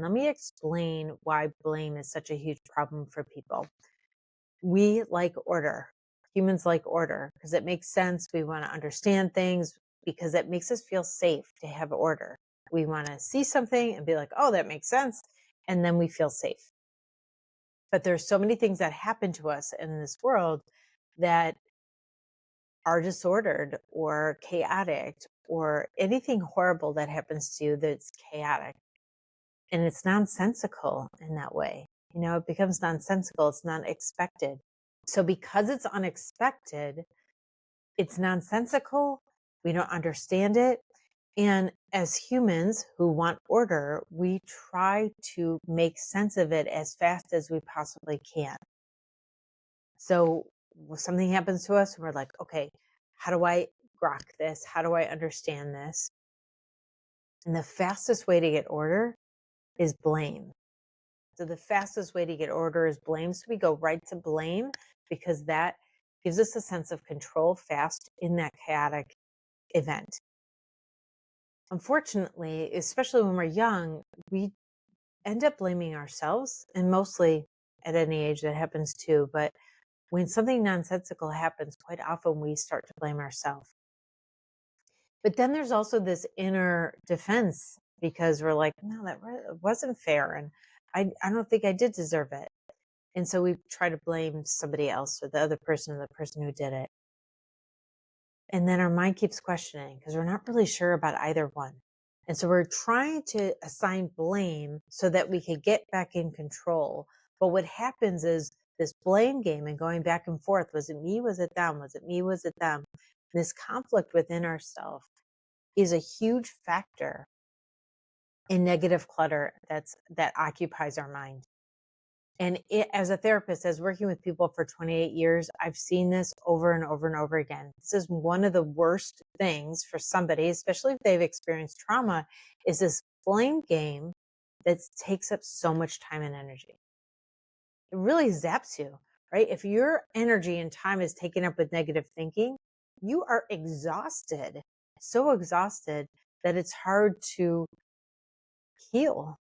Let me explain why blame is such a huge problem for people. We like order. Humans like order because it makes sense. We want to understand things because it makes us feel safe to have order. We want to see something and be like, oh, that makes sense. And then we feel safe. But there's so many things that happen to us in this world that are disordered or chaotic or anything horrible that happens to you that's chaotic. And it's nonsensical in that way. It becomes nonsensical. It's not expected. So because it's unexpected, it's nonsensical. We don't understand it. And as humans who want order, we try to make sense of it as fast as we possibly can. So when something happens to us and we're like, okay, how do I grok this? How do I understand this? And the fastest way to get order is blame. So the fastest way to get order is blame. So we go right to blame because that gives us a sense of control fast in that chaotic event. Unfortunately, especially when we're young, we end up blaming ourselves, and mostly at any age that happens too. But when something nonsensical happens, quite often we start to blame ourselves. But then there's also this inner defense because we're like, no, wasn't fair. And I don't think I did deserve it. And so we try to blame somebody else or the other person or the person who did it. And then our mind keeps questioning because we're not really sure about either one. And so we're trying to assign blame so that we could get back in control. But what happens is this blame game and going back and forth. Was it me? Was it them? Was it me? Was it them? This conflict within ourselves is a huge factor in negative clutter that occupies our mind. And as a therapist, as working with people for 28 years, I've seen this over and over and over again. This is one of the worst things for somebody, especially if they've experienced trauma, is this blame game that takes up so much time and energy. It really zaps you, right? If your energy and time is taken up with negative thinking, you are exhausted, so exhausted that it's hard to heal.